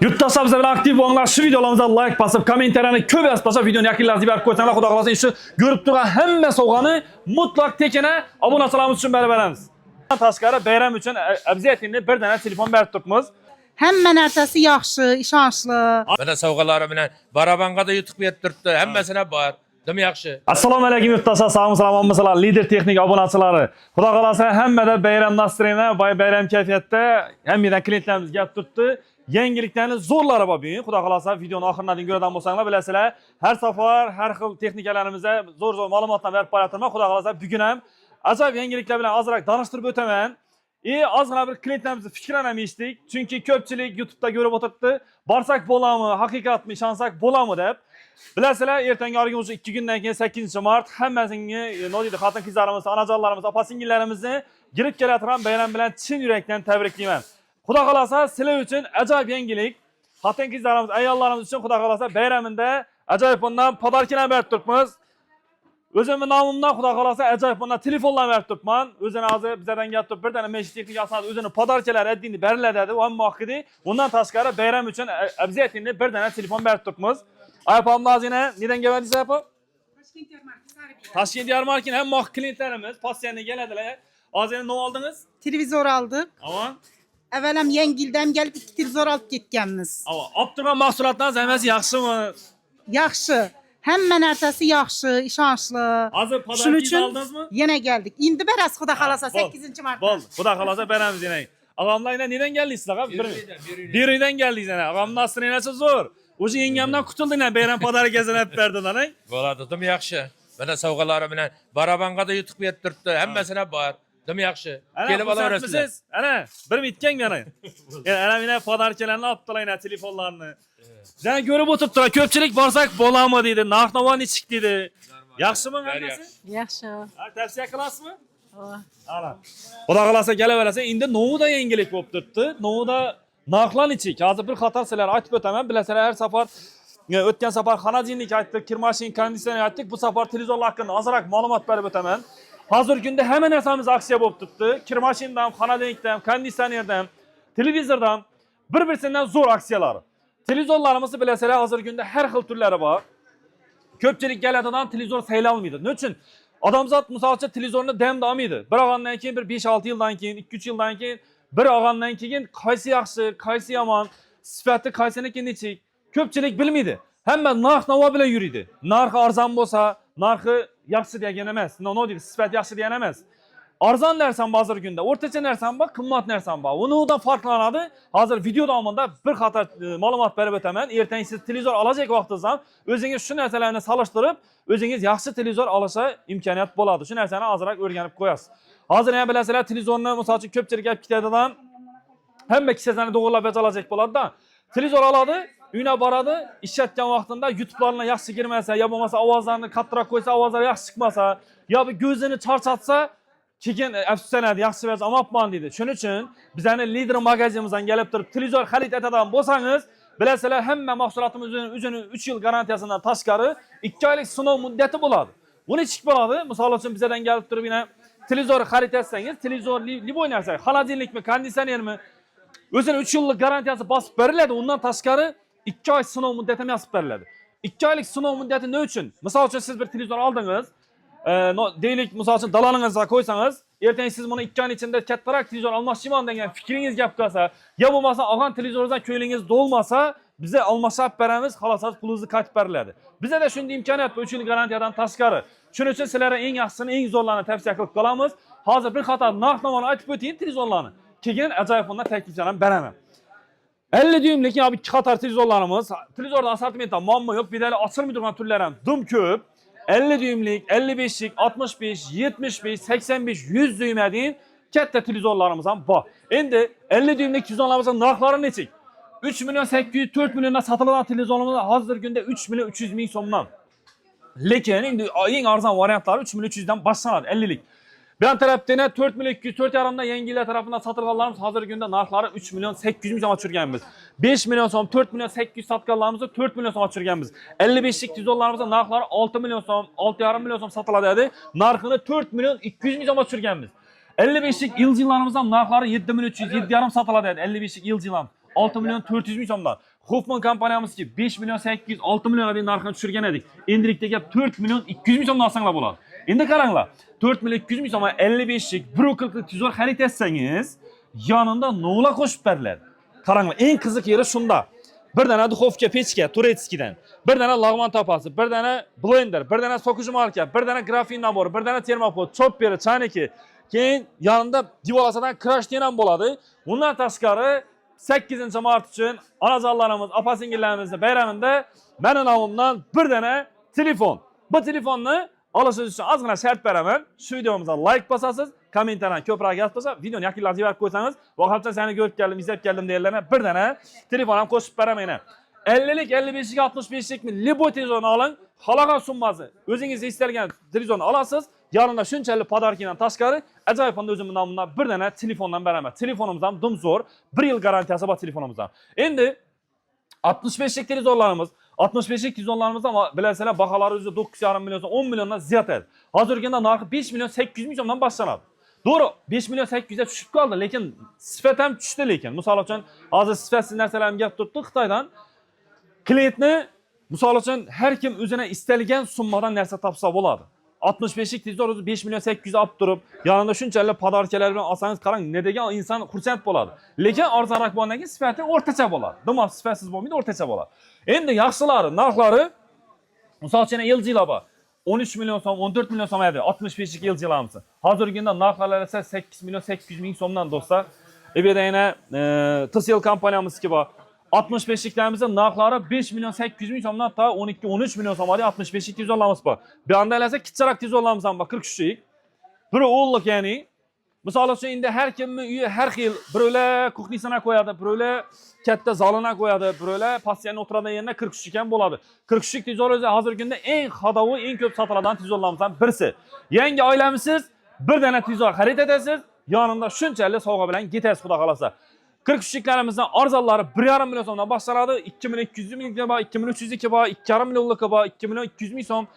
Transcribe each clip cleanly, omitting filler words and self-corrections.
Yurttaşlar bize bilen aktif olanlar şu videolarımıza like basıp komentarlarını köp yazıp videonun yakınlarınızı berip koysanlar Xudo kalasa işi görüp duran hemme soğanı mutlak tekene abone olsanız için berberemiz. Taşkara bayram için abziyetinde bir tane telefon berip tutmuz. Hemen ertesi yaxşı, işançlı. Mana sovg'alari bilan barabanqa da yutuq berib turibdi. Hammasini bor. Dim yaxshi. Assalomu alaykum yurttaşlar, sağolun salamat, lider texnik abonachilari. Xudo kalasa hemmede bayram nasrina, bayram kayfiyatda hammadan klientlarimiz gap turibdi. Yangiliklarni zo'rlari bor bugun. Xudo kalasa videoni oxiriga qadar ko'radigan bo'lsanglar bilasizlar, har safar har xil texnikalarimizga zo'r ma'lumotlar berib boraman. Xudo kalasa bugun ham ajoyib yangiliklar bilan ozroq tanishtirib o'taman. Ozgina bir klientlarimizni fikrini ham eshitdik. Chunki ko'pchilik YouTube'da ko'rib o'tiribdi. Borsak bo'ladimi, haqiqatmi, ishonsak bo'ladimi deb. Bilasizlar, ertangi oyga o'sha 2 kundan keyin 8-mart hammasini nodiydi xotin-qizlarimiz, onajonlarimiz, opa-singillarimizni girib keladigan bayram bilan chin yurakdan tabriklayman. Xudo xolasa sizlar uchun ajoyib yangilik. Xotin-qizlarimiz, ayollarimiz uchun Xudo xolasa bayramida ajoyib bundan podarkalar berib turibmiz. O'zimning nomimdan Xudo xolasa ajoyib bundan telefonlar berib turibman. O'zini hozir bizlardan gap turib bir dana mesh texnik asosida o'zini podarkalar addini beriladi dedi. Ammo oxiri undan tashqari bayram uchun обязательно bir dana telefon berib turibmiz. Ayapamni hozina neden geldiniz ayapam? Toshkent Yarmarkin hem mah klientlerimiz pasiyanına geldiler. Hozina ne aldınız? Televizor aldık. Aman. Evvelem Yengil'den gelip 2 televizor alıp gitkenimiz. Ama optimal mahsulatlarınız hemmesi yaxşı mı? Yaxşı. Hemen ertesi yaxşı, işançlı. Hazır Şunun padarkiyi için aldınız mı? yine geldik. İndi biraz Xudo xolasa 8. Mart'ta. Bol. Xudo xolasa beramiz yine. Ağamlarla neden geldiniz aga? Biriyden geldiniz yine. Ağamın aslını nasıl zor. O'sha yengamdan qutulding bayram podarkasini hep berdi lan. Bo'ladi, dim yaxshi. Mana sovg'alari bilan barabanqa da yutuq berib turibdi. Hammasini bor. Dim yaxshi. Kelib olaverasizlar. Ana, bir mitgan yana. Ana mena podarkalarni olib to'layna telefonlarni. Sen görüp oturttular. Köpçilik borsak bo'ladimi deydi. Narx-navo nechik deydi. Yaxshimi hammasi? Yaxşı. Tavsiya qilasizmi? Ana. Xudo xolasa kelaverasa, endi novuda yangilik bo'lib turibdi. Novuda narxlar nechik. Hozir bir qator sizlarga aytib o'taman. Bilasizlar, har safar o'tgan safar xonajinlik aytdik, kirmashin, konditsioner aytdik. Bu safar televizorlar haqida ozroq ma'lumot berib o'taman. Hozirgi kunda hamma narsamiz aksiya bo'lib turibdi. Kirmashindan, xonajinlikdan, konditsionerdan, televizordan bir-birisinden zo'r aksiyalar. Televizorlarımızı bilasizlar, hozirgi kunda har xil turlari bor. Ko'pchilik galatadan televizor sayla olmaydi. Ne için? Adamzat misalcha televizorni damda olmaydi. Bir olgandan keyin bir 5-6 yildan keyin, 2-3 yildan keyin bir olgandan keyin qaysi yaxshi, qaysi yomon, sifati qaysiniki nechik ko'pchilik bilmaydi. Hamma narx-navo bilan yuradi. Narxi arzon bo'lsa, narxi yaxshi degan emas. No deydi, sifat yaxshi degan emas. Arzon narsan hozirgi kunda, o'rtacha narsan bor, qimmat narsan bor. Unidan farqlanadi. Hozir video davomida bir qator ma'lumot berib o'taman. Ertangi siz televizor olajak vaqtingizda o'zingiz shu narsalarni solishtirib, o'zingiz yaxshi televizor olishga imkoniyat bo'ladi. Shu narsani ozroq o'rganib qo'yasiz. Hozir ham bilasizlar, televizorni masalan uchun ko'pchilik gap ketadigan hamma kishini to'g'rilab bajarajak bo'ladi-da. Televizor oladi, uyga boradi, ishlatgan vaqtida YouTube'larga yaxshi kirmasa, yo bo'lmasa ovozlarni kattiroq qo'ysa, ovozlar yaxshi chiqmasa, yo bir ko'zini charchatsa, keyin afsuslanadi, yaxshi vaz olmabman deydi. Shuning uchun bizning lider magazinimizdan kelib turib televizor xarid etadigan bo'lsangiz, bilasizlar, hamma mahsulotimizning o'zini 3 yil garantiyasidan tashqari 2 oylik sinov muddati bo'ladi. Bu nechik bo'ladi? Misol uchun bizdan kelib turib yana televizor xarid etsangiz, televizor liboy narsa, xolodilnikmi, konditsionermi, o'zini 3 yillik garantiyasi bosib beriladi. Undan tashqari 2 oy sinov muddati ham yozib beriladi. 2 oylik sinov muddati ne uchun? Misol uchun siz bir televizor oldingiz, deylik misol uchun daloningizga qo'ysangiz, ertaga siz buni 2 oy ichida kattaroq televizor olmoqchiman degan fikringiz gap qilsa, yo bo'lmasa olgan televizordan ko'nglingiz to'lmasa, bize almashab beramiz, xolos pulingizni qaytib beriladi. Bizda da shunday imkoniyat bu 3 yil garantiyadan tashqari. Shuning uchun sizlarga eng yaxshisini, eng zo'rlarini tavsiya qilib qolamiz. Hozir bir qator narx-navoni aytib o'taylik televizorlarni. Keyin ajoyib bundan takliflar ham beraman. 50 düymlik ya bir qator televizorlarimiz, televizorda assortimentda muammo yo'q, bedali ochilmay turgan turlar ham dum ko'p. 50 düymlik, 55'lik, 65, 75, 85, 100 düyme deyin katta televizorlarımız ham bor. Endi 50 düymlik televizorlarimizning narxlari nechik? 3 milyon 800, 4 milyondan satılan televizyonumuz hozirgi kunda 3 milyon 300 ming so'mdan. Lekin endi eng arzon variantlari 3 milyon 300 dan boshlanadi 50'lik. Bir tarafdan 4 milyon 200, 4,5 dan yangilar tarafından satılganlarımız hozirgi kunda narxlari 3 milyon 800 ming so'mga tushirganmiz. 5 milyon so'm, 4 milyon 800 satganlarımızı 4 milyon so'mga tushirganmiz. 55'lik televizorlarimizning narxlari 6 milyon so'm, 6,5 milyon so'm sotiladi. Narxini 4 milyon 200 ming so'mga tushirganmiz. 55'lik yılcılarımızdan narxlari 7 milyon 300, 7,5 sotiladi. 55'lik yılcılar 6 milyon 400 ming so'mdan. Hoffman kompaniyamizki 5 milyon 800 6 million deb narxini tushirgan edik. Endilikda gap 4 milyon 200 ming so'mdan olsanglar bo'ladi. Endi qaranglar. 4 milyon 200 ming so'mga 55 lik 140 tizor xarid etsangiz, yanında no'la qo'shib beriladi. Qaranglar, eng qiziq yeri shunda. Bir dana duxovka pechka Turetskidan, bir dana lag'mon tapasi, bir dana blender, bir dana so'qijmalka, bir dana grafin nabori, bir dana termopod, chopperi, chaniki, keyin yanında divolasadan krashten ham bo'ladi. Undan tashqari 8-mart uchun onajonlarimiz, opa-singillarimizni bayramida meni nomimdan bir dana telefon. Bu telefonni olishingiz uchun ozgina shart beraman. Shu videomizga like bosasiz, kommentardan ko'proq yozsa, videoni yakunlab yuborib qo'ysangiz, vaqtcha seni ko'rib keldim, izlab keldim deylarni bir dana telefon ham qo'shib beraman. 50 lik, 55 lik, 65 lik liboy telefonni oling, xalagan summasi. O'zingiz istalgan telefonni olasiz, yanında shunchalik podarkidan tashqari ajoyib o'zimning nomimdan bir dana telefondan beraman. Telefonimiz ham dumzo'r, 1 yil garantiyasi bor telefonimizdan. Endi 65 lik televizorlarimiz 65 lik televizorlarimiz ama bilasizlar baholari o'zi 9,5 million 10 milliondan ziyod edi. Hozirgina narxi 5 million 800 ming so'mdan boshlanadi. Doğru 5 million 800 ga tushib qoldi, lekin sifat ham tushdi lekin. Misol uchun hozir sifatsiz narsalarni gap turibdi Xitoydan. Klientni misol uchun har kim o'zine istalgan summadan narsa topsa bo'ladi. 65 lik televizor o'zi 5 million 800 olib turib, yanında shunchalik podarkalar bilan olsangiz qarang, ne degan inson xursand bo'ladi. Lekin arzonroq bo'lgandan keyin sifati o'rtacha bo'ladi. Demak, sifatsiz bo'lmaydi, o'rtacha bo'ladi. Endi yaxshilari, narxlari misol uchun LG'lar bor. 13 milyon so'm, 14 milyon so'm edi. 65 lik LG'larimiz. Hozirgina narxlar esa 8 milyon 800 ming so'mdan do'stlar. Ebeda yana TCL kompaniyamizki bor. 65 liklerimizin narxlari 5 milyon 800 ming so'mdan ta 12-13 milyon so'mga 65 lik televizorlarimiz bor. Bu anda esa kichikroq televizorlarimiz ham bor, 43 lik. Biri o'g'illik ya'ni. Misol uchun endi har kimning uyi har xil. Birovlar kuxnisini qo'yadi, birovlar katta zalini qo'yadi, birovlar passiyanni o'tiradigan yerda 43 lik ham bo'ladi. 43 lik televizor o'zi hozirgi kunda eng xodavi, eng ko'p sotiladigan televizorlarimizdan birisi. Yangi oilamisiz, bir dana televizor xarid etasiz, yonida shunchalik sovg'a bilan ketasiz, xudo xolasa. 43 liklarimizdan arzonlari 1,5 million so'mdan boshlanadi. 2 million 200 ming bor, 2 million 300 lik bor, 2,5 millionlik bor, 2 million 200 ming so'm.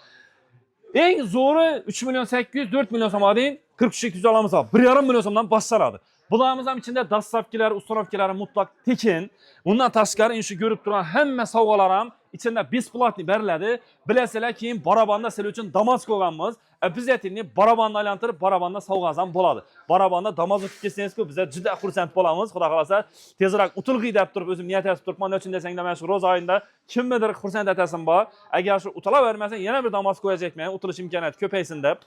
Eng zo'ri 3 million 800 4 million so'mga deyin 43 lik televizorlarimiz bor. 1,5 million so'mdan boshlanadi. Bularimiz ham ichida dastavkalar, ustunovkalar mutlaq tekin. Undan tashqari shu ko'rib turgan hamma sovg'alar ham içinde besplatni beriladi. Bilasizlar, keyin barabanda sizlar uchun Damas qo'yganmiz. Обязательно barabanda aylantirib, barabanda sovg'azam bo'ladi. Barabanda Damas o'tib kelsangiz-ku, biz juda xursand bo'lamiz. Xudo xolasa, tezroq utilg'i deb turib, o'zim niyat etib turibman. Nechun desanglar, mana shu ro'za oyida kimnidir xursand etasim bor. Agar shu utila bermasang, yana bir Damas qo'yajakman, utilish imkoniyati ko'paysin deb.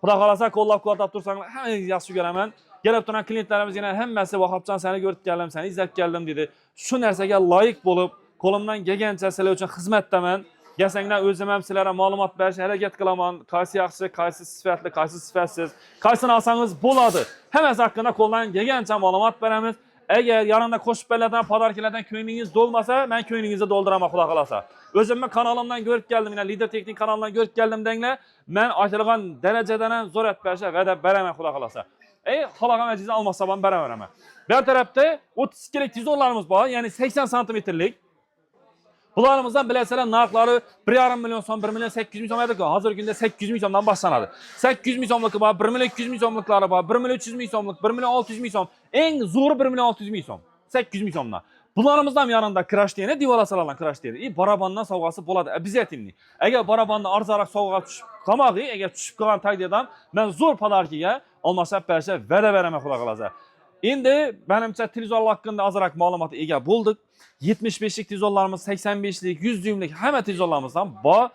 Xudo xolasa, qo'llab-quvvatlab tursanglar, hammangizni yaxshi ko'raman. Kelib turgan klientlarimiz yana hammasi Vahobjon seni ko'rib keldim, seni izlab keldim dedi. Shu narsaga loyiq bo'lib, qo'limdan kelgancha sizlar uchun xizmatdaman. Gasanglar o'zim ham sizlarga ma'lumot berishga harakat qilaman. Qaysi yaxshi, qaysi sifatli, qaysi sifatsiz, qaysini olsangiz bo'ladi. Hammasi haqida qo'ldan kelgancha ma'lumot beramiz. Agar yanında qo'shib beriladigan podarkalardan ko'nglingiz to'lmasa, men ko'nglingizni to'ldiraman, xudo xolasa. O'zimni kanalimdan ko'rib keldim, yana Lider Texnik kanalidan ko'rib keldim denglar. Men aytilgan darajadan ham zo'r etib berishga va'da beraman, xudo xolasa. Xalaqan ajizni almasa ham beraveraman. Bu tarafda 32 lik televizorlarimiz bor, ya'ni 80 santimetrlik. Bularımızdan bilasizlar narxlari 1,5 million so'm, 1 million 800 ming so'm edi-ku. Hozirgi kunda 800 ming so'mdan boshlanadi. 800 ming so'mligi bor, 1 million 200 ming so'mliklari bor, 1 million 300 ming so'mlik, 1 million 600 ming so'm. Eng zo'ri 1 million 600 ming so'm. 800 ming so'mdan. Bularımızdan yanında krashteni, divolasalardan krashteni. Barabandan sovg'asi bo'ladi, обязательно. Agar barabanda arzonroq sovg'a tushib qolmadi, agar tushib qolgan taqdirda men zo'r podarkiga almashab berishga va'da beraman, xudo xolasa. Endi menimcha televizor haqqında azroq ma'lumot ega bo'ldik. 75 lik televizorlarimiz, 85 lik, 100 düymlik hamma televizorlarimizdan bor.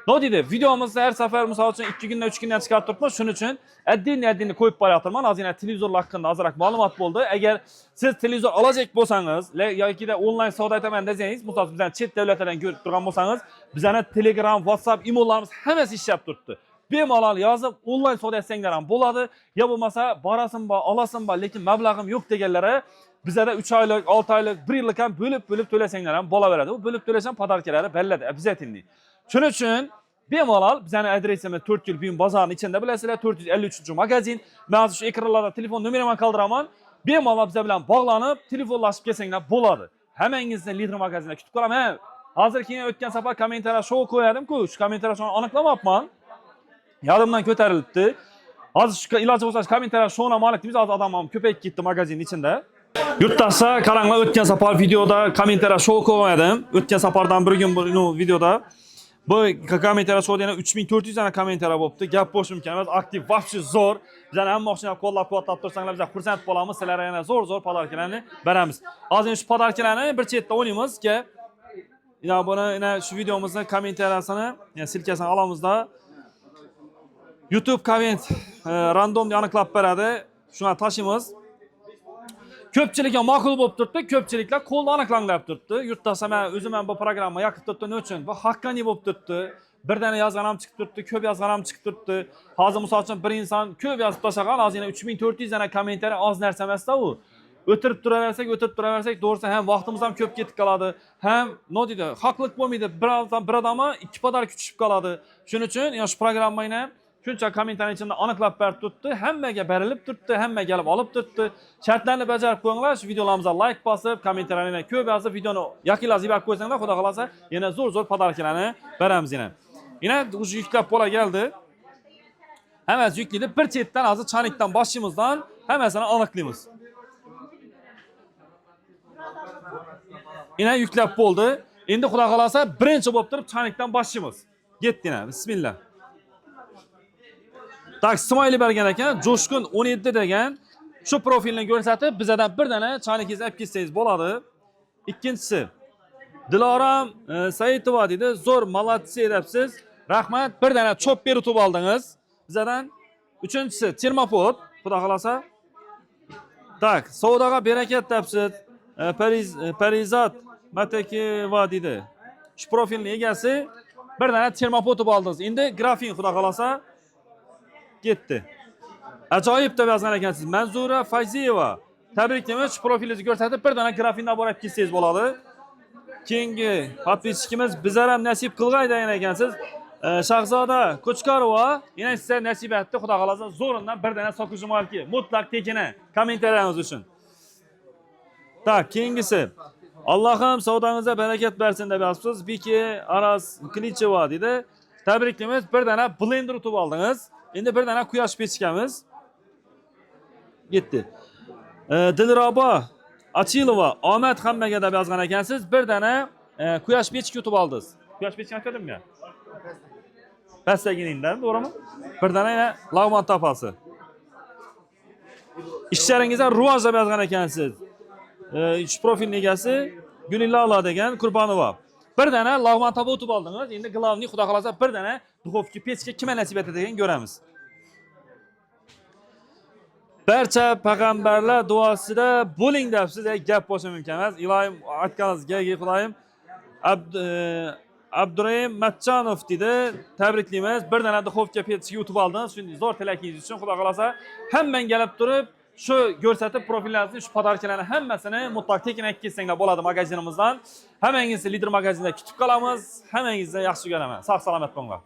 Ne deydi? Videomuzda her sefer misal uchun 2 günden 3 günden chiqarib turibmiz. Shuning uchun addi qo'yib qo'yayotirman. Hozir televizor haqqında azroq ma'lumot bo'ldi. Agar siz televizor olajak bo'lsangiz yoki da onlayn savdo etaman desangiz, misol bizdan chet davlatlardan ko'rib turgan bo'lsangiz, bizning Telegram, WhatsApp, imolarimiz hammasi ishlab turibdi. Bemalol yozib onlayn savdo etsanglar ham bo'ladi. Ya bo'lmasa, borasim bor, olasim bor, lekin mablag'im yo'q deganlari bizada 3 oylik, 6 oylik, 1 yillik ham bo'lib to'lasanglar ham bo'laveradi. Bu bo'lib to'lasham podarkalari beriladi, обязательно. Shuning uchun bemalol bizning adresimiz 4 yil buyum bozorning ichida bilasizlar, 453-magazin. Men hozir shu ekranlarda telefon nomerimni qoldiraman. Bemalol biz bilan bog'lanib, telefonlashib kelsanglar bo'ladi. Hammangizni Lider magazinida kutib qolaman. Hozir keyin o'tgan safar kommentariya show qo'yadim-ku, shu kommentariya shuni aniqlamayapman. Yodimdan ko'tarilibdi. Hozir shu iloji bo'lsa kommentariya showna malik deymiz, hozir odam ham ko'payib ketdi magazinning ichida. Yurttaşlar qaranglar, o'tgan safar videoda kommentariy show qo'ydim. O'tgan safardan bir gün bu videoda bu kommentariy showda yana 3400 dana kommentariy bo'libdi. Gap bo'lishi mumkin emas. Aktiv vobshe zo'r. Bizlar hammoqchini qo'llab-quvvatlab tursangiz, bizlar xursand bo'lamiz. Sizlarga yana zo'r podarkalarni beramiz. Hozir shu podarkalarni bir chetda o'ynaymiz-ki, yana buni shu videomizni kommentariyasini, silkasini olamizda. YouTube komment randomni aniqlab beradi. Shuni tashlaymiz. Ko'pchilikga ma'qul bo'lib turibdi, ko'pchiliklar qo'lni aniqlanglab turibdi. Yurtdoshlar, men o'zim ham bu programma yoqib turibdi. Nima uchun? Bu haqqoniy bo'lib turibdi. Birdana yozgan ham chiqib turibdi, ko'p yozgan ham chiqib turibdi. Hozir misol uchun bir inson ko'p yozib tashlagan, hozir yana 3400 dana kommentariy oz narsa emas-da u. O'tirib turaversak, to'g'risi ham vaqtimiz ham ko'p ketib qoladi. Ham nima deydi? Haqliq bo'lmaydi. Bir odamga ikki podarka tushib qoladi. Shuning uchun shu programmani shuncha kommentariy ichida aniqlab berib turibdi, hammaga berilib turibdi, hamma kelib olib turibdi. Shartlarni bajarib qo'yinglar, shu videolarimizga like bosib, kommentariyalarni ko'p yozib, videoni yaqinlab berib qo'ysanglar, xudo xolasa, yana zo'r podarkalarni beramiz yana. Yana o'sha yuklab bo'la keldi. Hammasi yuklaydi. Bir chetdan hozir chanikdan boshimizdan hammasini aniqlaymiz. Yana yuklab bo'ldi. Endi xudo xolasa birinchi bo'lib turib chanikdan boshimiz. Ketdina. Bismillah. Tak, Smoyli bergan ekan, Jo'shqin 17 degan shu profilni ko'rsatib, bizdan bir dana chanikingizni olib kelsangiz bo'ladi. Ikkinchisi, Diloram Saitova dedi, zo'r malatsi debsiz. Rahmat, bir dana cho'p berib oldingiz bizdan. Uchinchisi, Termopod, xudo xolasa. Tak, savdoga barakat debsiz. Parizat Matakeva dedi. Shu profilning egasi bir dana Termopod oldingiz. Endi grafin xudo xolasa ketdi. Ajoyib deb yozgan ekansiz. Manzura Fayziyeva. Tabriklaymiz. Shu profilingizni ko'rsatib, bir dana grafindan borib kelsangiz bo'ladi. Keyingi podpischimiz bizlar ham nasib qilg'ay degan ekansiz. Shahzoda Qo'chqarova, yana sizga nasib etdi. Xudo xolasa zo'rindan bir dana soqishim olki, mutlaq tekina kommentariyalarimiz uchun. Tak, keyingisi. Allohim savdongizga barakat bersin deb yozibsiz. Biki Aras Klicheva dedi. Tabriklaymiz. Bir dana blender utib oldingiz. Endi bir dana quyosh pechkamiz ketdi. Dilrabo Achilova, omad hammaga deb yozgan ekansiz. Bir dana quyosh pechka yutib oldingiz. Quyosh pechka aytadimmi? Pastdagidan, to'g'rimi? Bir dana yana lag'mon topasi. Ishlaringizdan rivoj deb yozgan ekansiz. Shu profilning egasi Gulillola degan Qurbonova. Bir dana lag'mon topa yutib oldingiz. Endi glavniy xudo xolasa bir dana duxovka pechka kimga nasib etadigan ko'ramiz. Barcha payg'ambarlar duosida bo'ling debsiz, gap bo'lsa mumkin emas. Ilohim aytganingizga Xudoyim Abdurahim Matchanov dedi. Tabriklaymiz. Bir dana duxovka pechka yutib oldingiz. Shunday zo'r tilakingiz uchun xudo xolasa hamma kelib turib shu ko'rsatib profillaringizni, shu podarkalarni hammasini mutlaq tekin olib kelsanglar bo'ladi magazinimizdan. Hammangizni Lider magazinida kutib qolamiz. Hammangizni yaxshi ko'raman. Sog' salomat bo'linglar.